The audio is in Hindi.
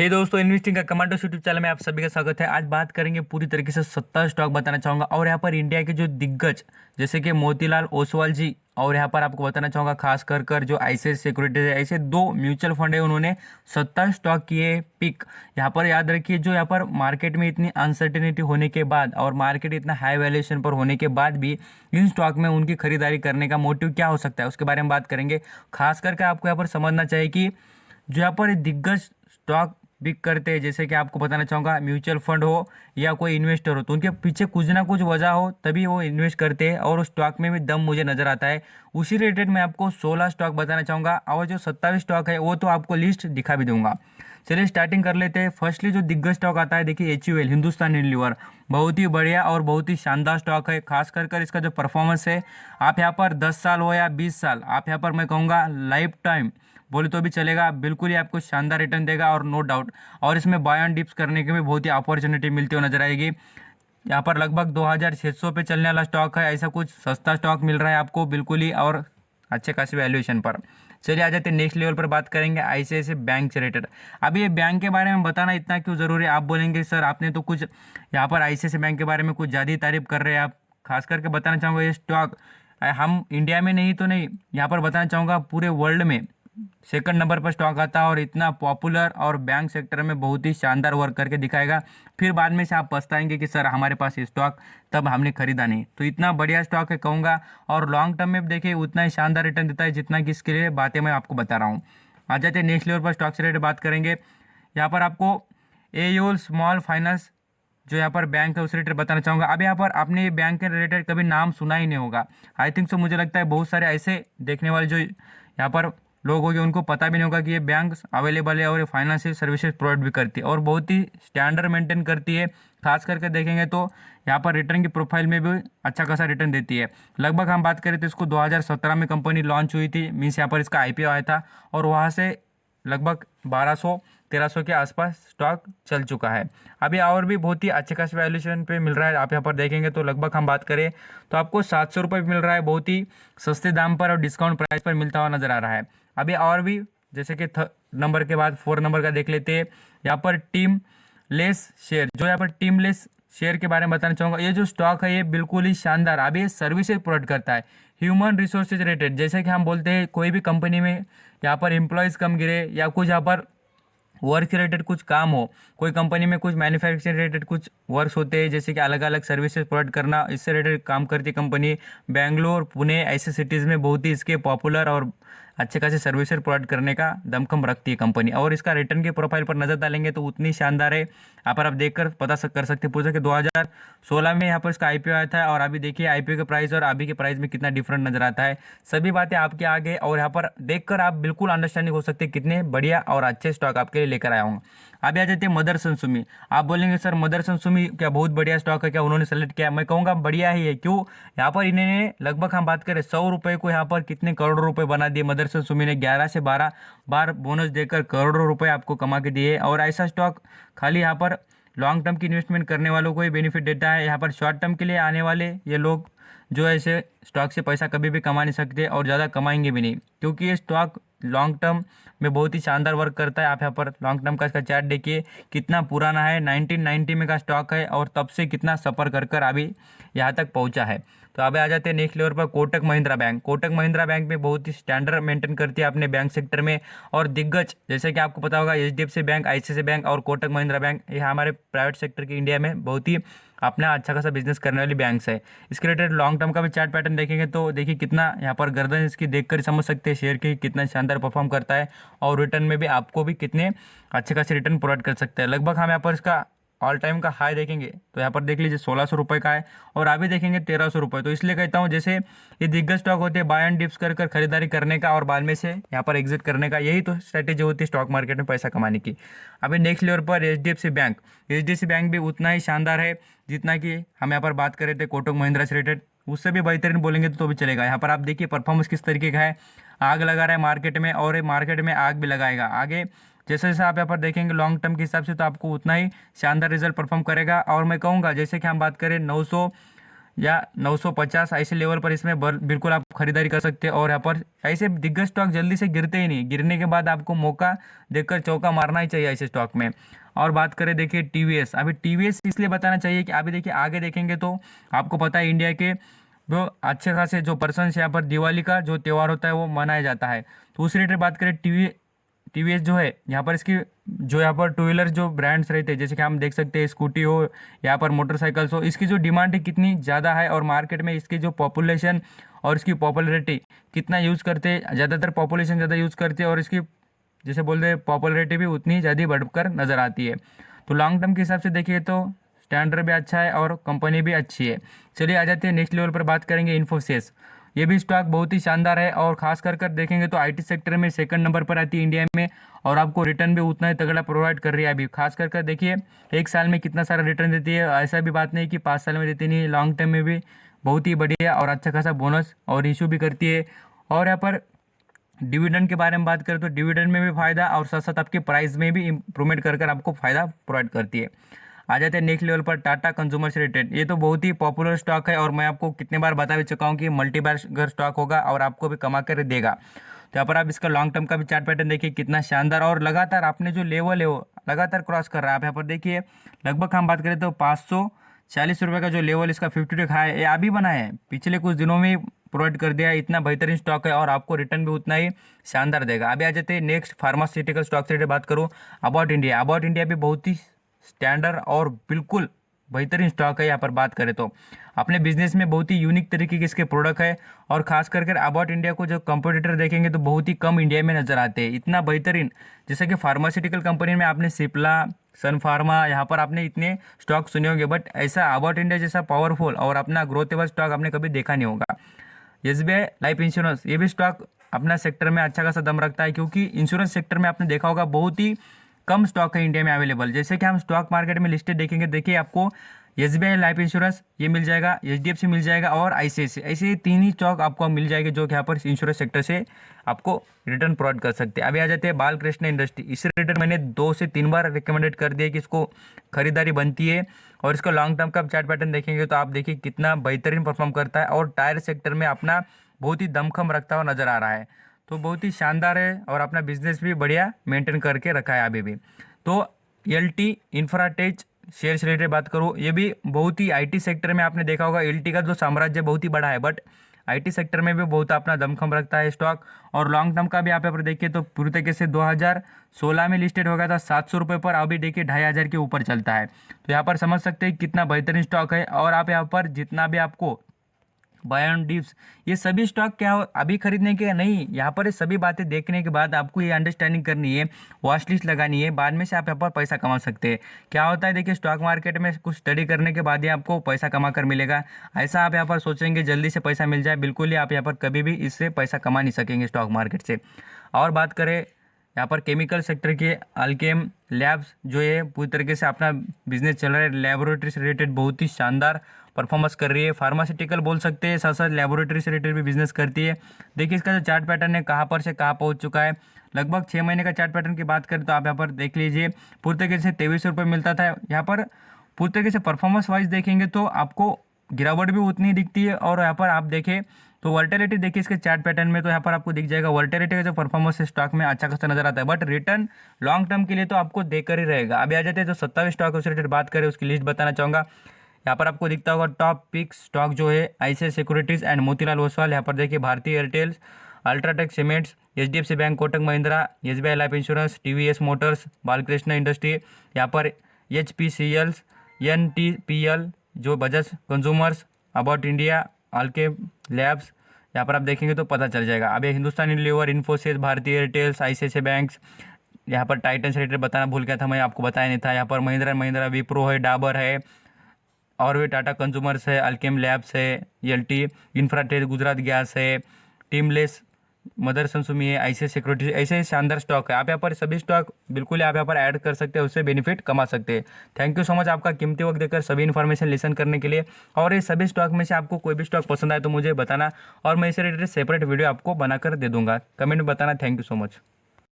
हे दोस्तों, इन्वेस्टिंग का कमांडो यूट्यूब चैनल में आप सभी का स्वागत है। आज बात करेंगे पूरी तरीके से 70 स्टॉक बताना चाहूंगा और यहाँ पर इंडिया के जो दिग्गज जैसे कि मोतीलाल ओसवाल जी, और यहाँ पर आपको बताना चाहूंगा खास कर जो आईसीआईसीआई सिक्योरिटीज है, ऐसे दो म्यूचुअल फंड है, उन्होंने 70 स्टॉक किए पिक। यहाँ पर याद रखिए, जो यहाँ पर मार्केट में इतनी अनसर्टेनिटी होने के बाद और मार्केट इतना हाई वैल्यूएशन पर होने के बाद भी इन स्टॉक में उनकी खरीदारी करने का मोटिव क्या हो सकता है, उसके बारे में बात करेंगे। खास करके आपको यहाँ पर समझना चाहिए कि जो यहाँ पर दिग्गज स्टॉक बिक करते हैं, जैसे कि आपको बताना चाहूँगा म्यूचुअल फंड हो या कोई इन्वेस्टर हो, तो उनके पीछे कुछ ना कुछ वजह हो तभी वो इन्वेस्ट करते हैं और उस स्टॉक में भी दम मुझे नजर आता है। उसी रिलेटेड मैं आपको 16 स्टॉक बताना चाहूँगा और जो 27 स्टॉक है वो तो आपको लिस्ट दिखा भी दूंगा। चलिए स्टार्टिंग कर लेते हैं। फर्स्टली जो दिग्गज स्टॉक आता है, देखिए HUL हिंदुस्तान यूनिलीवर, बहुत ही बढ़िया और बहुत ही शानदार स्टॉक है। खास कर इसका जो परफॉर्मेंस है, आप यहाँ पर 10 साल हो या 20 साल, आप यहाँ पर मैं कहूँगा लाइफ टाइम बोले तो भी चलेगा, बिल्कुल ही आपको शानदार रिटर्न देगा और नो डाउट। और इसमें बाय एंड डिप्स करने की भी बहुत ही अपॉर्चुनिटी मिलती हुई नजर आएगी। यहाँ पर लगभग 2600 पे चलने वाला स्टॉक है, ऐसा कुछ सस्ता स्टॉक मिल रहा है आपको बिल्कुल ही और अच्छे खासी वैल्यूएशन पर। चलिए आ जाते हैं नेक्स्ट लेवल पर, बात करेंगे आईसीआईसीआई बैंक से रिलेटेड। अभी ये बैंक के बारे में बताना इतना क्यों जरूरी है, आप बोलेंगे सर आपने तो कुछ यहाँ पर आईसीआईसीआई बैंक के बारे में कुछ ज़्यादा ही तारीफ कर रहे हैं आप। खास करके बताना चाहूँगा ये स्टॉक हम इंडिया में नहीं तो नहीं, यहाँ पर बताना चाहूँगा पूरे वर्ल्ड में सेकंड नंबर पर स्टॉक आता है और इतना पॉपुलर और बैंक सेक्टर में बहुत ही शानदार वर्क करके दिखाएगा। फिर बाद में से आप पछताएंगे कि सर हमारे पास ये स्टॉक तब हमने खरीदा नहीं। तो इतना बढ़िया स्टॉक है कहूँगा, और लॉन्ग टर्म में देखिए उतना ही शानदार रिटर्न देता है जितना कि इसके लिए बातें मैं आपको बता रहा हूँ। आ जाते हैं नेक्स्ट लेवल पर, स्टॉक से रिलेटेड बात करेंगे। यहाँ पर आपको एयूएल स्मॉल फाइनेंस जो यहाँ पर बैंक है उस रिलेटेड बताना चाहूँगा। अब यहाँ पर आपने ये बैंक के रिलेटेड कभी नाम सुना ही नहीं होगा, आई थिंक सो। मुझे लगता है बहुत सारे ऐसे देखने वाले जो यहाँ पर लोग होंगे उनको पता भी नहीं होगा कि ये बैंक अवेलेबल है और ये फाइनेंशियल सर्विसेज प्रोवाइड भी करती है और बहुत ही स्टैंडर्ड मेंटेन करती है। खास करके देखेंगे तो यहाँ पर रिटर्न की प्रोफाइल में भी अच्छा खासा रिटर्न देती है। लगभग हम बात करें तो इसको 2017 में कंपनी लॉन्च हुई थी, मीन्स यहाँ पर इसका आईपीओ आया था और वहाँ से लगभग 1200-1300 के आसपास स्टॉक चल चुका है। अभी और भी बहुत ही अच्छे खास वैल्यूएशन पे मिल रहा है। आप यहाँ पर देखेंगे तो लगभग हम बात करें तो आपको 700 रुपये मिल रहा है, बहुत ही सस्ते दाम पर और डिस्काउंट प्राइस पर मिलता हुआ नजर आ रहा है। अभी और भी जैसे कि नंबर के बाद 4 नंबर का देख लेते हैं। यहाँ पर टीम लेस शेयर, जो यहाँ पर टीम लेस शेयर के बारे में बताना चाहूँगा। ये जो स्टॉक है ये बिल्कुल ही शानदार, अभी ये सर्विसेज प्रोवाइड करता है ह्यूमन रिसोर्सेज रिलेटेड। जैसे कि हम बोलते हैं कोई भी कंपनी में यहाँ पर एम्प्लॉयज़ कम गिरे या कुछ यहाँ पर वर्क रिलेटेड कुछ काम हो, कोई कंपनी में कुछ मैन्युफैक्चरिंग रिलेटेड कुछ वर्क्स होते हैं, जैसे कि अलग अलग सर्विसेज प्रोवाइड करना, इससे रिलेटेड काम करती है कंपनी। बेंगलोर, पुणे ऐसे सिटीज़ में बहुत ही इसके पॉपुलर और अच्छे खासे सर्विसेज प्रोवाइड करने का दमखम रखती है कंपनी। और इसका रिटर्न के प्रोफाइल पर नजर डालेंगे तो उतनी शानदार है, यहाँ पर आप देखकर पता कर सकते हैं। पूछा कि 2016 में यहाँ पर इसका आईपीओ आया था और अभी देखिए आईपीओ के प्राइस और अभी के प्राइस में कितना डिफरेंट नजर आता है। सभी बातें आपके आगे और यहाँ पर देखकर आप बिल्कुल अंडरस्टैंडिंग हो सकते हैं कितने बढ़िया और अच्छे स्टॉक आपके लिए लेकर आया हूँ। अभी आ जाते हैं मदरसन सुमी। आप बोलेंगे सर मदरसन सुमी क्या बहुत बढ़िया स्टॉक है, क्या उन्होंने सेलेक्ट किया? मैं कहूँगा बढ़िया ही है। क्यों? यहाँ पर इन्होंने लगभग हम बात करें 100 रुपये को यहाँ पर कितने करोड़ों रुपए बना दिए। मदरसन सुमी ने 11 से 12 बार बोनस देकर करोड़ों रुपए आपको कमा के दिए। और ऐसा स्टॉक खाली यहाँ पर लॉन्ग टर्म की इन्वेस्टमेंट करने वालों को ही बेनिफिट देता है। यहाँ पर शॉर्ट टर्म के लिए आने वाले ये लोग जो ऐसे स्टॉक से पैसा कभी भी कमा नहीं सकते और ज़्यादा कमाएंगे भी नहीं, क्योंकि ये स्टॉक लॉन्ग टर्म में बहुत ही शानदार वर्क करता है। आप यहाँ पर लॉन्ग टर्म का इसका चार्ट देखिए कितना पुराना है, 1990 में का स्टॉक है और तब से कितना सफ़र कर कर अभी यहाँ तक पहुँचा है। तो अभी आ जाते हैं नेक्स्ट लेवल पर कोटक महिंद्रा बैंक। कोटक महिंद्रा बैंक में बहुत ही स्टैंडर्ड मेंटेन करती है अपने बैंक सेक्टर में। और दिग्गज जैसे कि आपको पता होगा HDFC बैंक, ICICI बैंक और कोटक महिंद्रा बैंक, ये हमारे प्राइवेट सेक्टर की इंडिया में बहुत ही अपना अच्छा खासा बिजनेस करने वाली बैंक्स है। इसके रिलेटेड लॉन्ग टर्म का भी चार्ट पैटर्न देखेंगे तो देखिए कितना यहाँ पर गर्दन इसकी देखकर समझ सकते हैं शेयर की कितना शानदार परफॉर्म करता है और रिटर्न में भी आपको भी कितने अच्छे खासे रिटर्न प्रोवाइड कर सकते हैं। लगभग हम यहाँ पर इसका ऑल टाइम का हाई देखेंगे तो यहाँ पर देख लीजिए 1600 रुपये का है और अभी देखेंगे 1300 रुपये। तो इसलिए कहता हूँ जैसे ये दिग्गज स्टॉक होते हैं बाय एंड डिप्स कर कर खरीदारी करने का और बाद में से यहाँ पर एग्जिट करने का, यही तो स्ट्रैटेजी होती है स्टॉक मार्केट में पैसा कमाने की। अभी नेक्स्ट लेवल पर HDFC बैंक भी उतना ही शानदार है जितना कि हम यहाँ पर बात कर रहे थे कोटक महिंद्रा से रिलेटेड, उससे भी बेहतरीन बोलेंगे तो भी चलेगा। यहाँ पर आप देखिए परफॉर्मेंस किस तरीके का है, आग लगा रहा है मार्केट में और ये मार्केट में आग भी लगाएगा आगे। जैसे जैसे आप यहाँ पर देखेंगे लॉन्ग टर्म के हिसाब से तो आपको उतना ही शानदार रिजल्ट परफॉर्म करेगा। और मैं कहूँगा जैसे कि हम बात करें 900 या 950 ऐसे लेवल पर इसमें बिल्कुल आप खरीदारी कर सकते हैं। और यहाँ पर ऐसे दिग्गज स्टॉक जल्दी से गिरते ही नहीं, गिरने के बाद आपको मौका देखकर चौका मारना ही चाहिए ऐसे स्टॉक में। और बात करें देखिए टीवीएस, अभी टीवीएस इसलिए बताना चाहिए कि अभी देखिए आगे देखेंगे तो आपको पता है इंडिया के जो अच्छे खासे जो पर्सन यहाँ पर दिवाली का जो त्यौहार होता है वो मनाया जाता है। तो उस रेट बात करें टीवीएस जो है यहाँ पर इसकी जो यहाँ पर टू व्हीलर जो ब्रांड्स रहते हैं, जैसे कि हम देख सकते हैं स्कूटी हो, यहाँ पर मोटरसाइकिल्स हो, इसकी जो डिमांड है कितनी ज़्यादा है और मार्केट में इसकी जो पॉपुलेशन और इसकी पॉपुलैरिटी कितना यूज़ करते हैं, ज़्यादातर पॉपुलेशन ज़्यादा यूज़ करते हैं और इसकी जैसे बोलते हैं पॉपुलैरिटी भी उतनी ज़्यादा बढ़कर नज़र आती है। तो लॉन्ग टर्म के हिसाब से देखिए तो स्टैंडर्ड भी अच्छा है और कंपनी भी अच्छी है। चलिए आ जाते हैं नेक्स्ट लेवल पर, बात करेंगे इन्फोसिस। ये भी स्टॉक बहुत ही शानदार है और खास कर देखेंगे तो आईटी सेक्टर में सेकंड नंबर पर आती है इंडिया में और आपको रिटर्न भी उतना ही तगड़ा प्रोवाइड कर रही है। अभी खास कर देखिए एक साल में कितना सारा रिटर्न देती है, ऐसा भी बात नहीं कि 5 साल में देती नहीं, लॉन्ग टर्म में भी बहुत ही बढ़िया और अच्छा खासा बोनस और इशू भी करती है। और यहाँ पर डिविडेंड के बारे में बात करें तो डिविडेंड में भी फायदा और साथ साथ आपके प्राइस में भी इंप्रूवमेंट कर आपको फायदा प्रोवाइड करती है। आ जाते हैं नेक्स्ट लेवल पर टाटा कंज्यूमर्स लिमिटेड। ये तो बहुत ही पॉपुलर स्टॉक है और मैं आपको कितने बार बता भी चुका हूँ कि मल्टी बैगर स्टॉक होगा और आपको भी कमा कर देगा। तो यहाँ पर आप इसका लॉन्ग टर्म का भी चार्ट पैटर्न देखिए कितना शानदार और लगातार आपने जो लेवल है वो लगातार क्रॉस कर रहा है। आप यहाँ पर देखिए लगभग हम बात करें तो 540 रुपये का जो लेवल इसका 52 हाई है, ये अभी बना है, पिछले कुछ दिनों में प्रोवाइड कर दिया है। इतना बेहतरीन स्टॉक है और आपको रिटर्न भी उतना ही शानदार देगा। अभी आ जाते हैं नेक्स्ट फार्मास्यूटिकल स्टॉक से बात करूँ अबाउट इंडिया। अबाउट इंडिया भी बहुत ही स्टैंडर्ड और बिल्कुल बेहतरीन स्टॉक है। यहाँ पर बात करें तो अपने बिजनेस में बहुत ही यूनिक तरीके के इसके प्रोडक्ट है और खास करके अबाउट इंडिया को जो कंपटीटर देखेंगे तो बहुत ही कम इंडिया में नजर आते हैं, इतना बेहतरीन। जैसे कि फार्मास्यूटिकल कंपनी में आपने सिप्ला, सन फार्मा, यहाँ पर आपने इतने स्टॉक सुने होंगे, बट ऐसा अबाउट इंडिया जैसा पावरफुल और अपना ग्रोथेबल स्टॉक आपने कभी देखा नहीं होगा। एसबीआई लाइफ इंश्योरेंस, ये भी स्टॉक अपना सेक्टर में अच्छा खासा दम रखता है क्योंकि इंश्योरेंस सेक्टर में आपने देखा होगा बहुत ही कम स्टॉक है इंडिया में अवेलेबल। जैसे कि हम स्टॉक मार्केट में लिस्टेड देखेंगे, देखिए आपको एसबीआई लाइफ इंश्योरेंस ये मिल जाएगा, एचडीएफसी मिल जाएगा और आईसीआईसी, ऐसे 3 ही स्टॉक आपको मिल जाएंगे जो कि यहाँ पर इंश्योरेंस सेक्टर से आपको रिटर्न प्रोवाइड कर सकते हैं। अभी आ जाते हैं बालकृष्ण इंडस्ट्री। इस रिटर्न मैंने 2 से 3 बार रिकमेंडेड कर दिया कि इसको खरीदारी बनती है और इसका लॉन्ग टर्म का चार्ट पैटर्न देखेंगे तो आप देखिए कितना बेहतरीन परफॉर्म करता है और टायर सेक्टर में अपना बहुत ही दमखम रखता हुआ नजर आ रहा है। तो बहुत ही शानदार है और अपना बिजनेस भी बढ़िया मेंटेन करके रखा है अभी भी। तो एलटी इंफ्राटेक शेयर से रिलेटेड बात करूँ, ये भी बहुत ही आईटी सेक्टर में आपने देखा होगा एलटी का जो साम्राज्य बहुत ही बड़ा है, बट आईटी सेक्टर में भी बहुत अपना दमखम रखता है स्टॉक। और लॉन्ग टर्म का भी आप यहाँ पर देखिए तो पूरी तरीके से 2016 में लिस्टेड हो गया था 700 रुपये पर, अभी देखिए 2500 के ऊपर चलता है। तो यहाँ पर समझ सकते हैं कितना बेहतरीन स्टॉक है। और आप यहाँ पर जितना भी आपको बायन डिप्स, ये सभी स्टॉक क्या अभी खरीदने के नहीं, यहाँ पर सभी बातें देखने के बाद आपको ये अंडरस्टैंडिंग करनी है, वॉच लिस्ट लगानी है, बाद में से आप यहाँ पर पैसा कमा सकते हैं। क्या होता है देखिए स्टॉक मार्केट में कुछ स्टडी करने के बाद ही आपको पैसा कमा कर मिलेगा, ऐसा आप यहाँ पर सोचेंगे जल्दी से पैसा मिल जाए, बिल्कुल ही आप यहाँ पर कभी भी इससे पैसा कमा नहीं सकेंगे स्टॉक मार्केट से। और बात करें यहाँ पर केमिकल सेक्टर के अल्केम लैब्स, जो ये पूरी तरीके से अपना बिजनेस चल रहा है, लेबोरेटरी से रिलेटेड बहुत ही शानदार परफॉर्मेंस कर रही है। फार्मास्यूटिकल बोल सकते हैं, साथ साथ लेबोरेटरी से रिलेटेड भी बिजनेस करती है। देखिए इसका जो चार्ट पैटर्न है कहाँ पर से कहाँ पहुँच चुका है। लगभग 6 महीने का चार्ट पैटर्न की बात करें तो आप यहाँ पर देख लीजिए पूरी तरीके से 2300 रुपये मिलता था। यहाँ पर पूरी तरीके से परफॉर्मेंस वाइज देखेंगे तो आपको गिरावट भी उतनी दिखती है। और यहाँ पर आप देखें तो वर्टिलिटी देखिए इसके चार्ट पैटर्न में, तो यहाँ पर आपको दिख जाएगा वर्टिलिटी का जो परफॉर्मेंस स्टॉक में अच्छा खासा नजर आता है, बट रिटर्न लॉन्ग टर्म के लिए तो आपको देकर ही रहेगा। अभी आ जाते हैं जो 27 स्टॉक से रिलेटेड बात करें उसकी लिस्ट बताना चाहूँगा। यहाँ पर आपको दिखता होगा टॉप पिक स्टॉक जो है ICICI securities and Motilal Oswal. यहाँ पर देखिए भारतीय Airtel, UltraTech cements, HDFC bank, Kotak Mahindra, SBI life insurance, TVS Motors, Balkrishna industry, यहाँ पर एचपीसीएल, एनटीपीएल जो Bajaj consumers, about India, Alkem labs, यहाँ पर आप देखेंगे तो पता चल जाएगा। अब हिंदुस्तान यूनिलीवर, इन्फोसिस, भारतीय एयरटेल, आईसीआईसीआई बैंक्स, यहाँ पर टाइटन से रिलेटेड बताना भूल गया था मैं, आपको बताया नहीं था। यहाँ पर महिंद्रा महिंद्रा, विप्रो है, डाबर है, और भी टाटा कंज्यूमर्स है, अल्केम लैब्स है, एलटी इंफ्राटेक, गुजरात गैस है, टीमलेस, मदरसन सुमी है, ऐसे सिक्योरिटी, ऐसे शानदार स्टॉक है। आप यहाँ पर सभी स्टॉक बिल्कुल आप यहाँ पर ऐड कर सकते हैं, उससे बेनिफिट कमा सकते हैं। थैंक यू सो मच आपका कीमती वक्त देकर सभी इन्फॉर्मेशन लिसन करने के लिए। और ये सभी स्टॉक में से आपको कोई भी स्टॉक पसंद आए तो मुझे बताना और मैं इसे रिलेटेड सेपरेट वीडियो आपको बनाकर दे दूंगा। कमेंट में बताना। Thank you so much.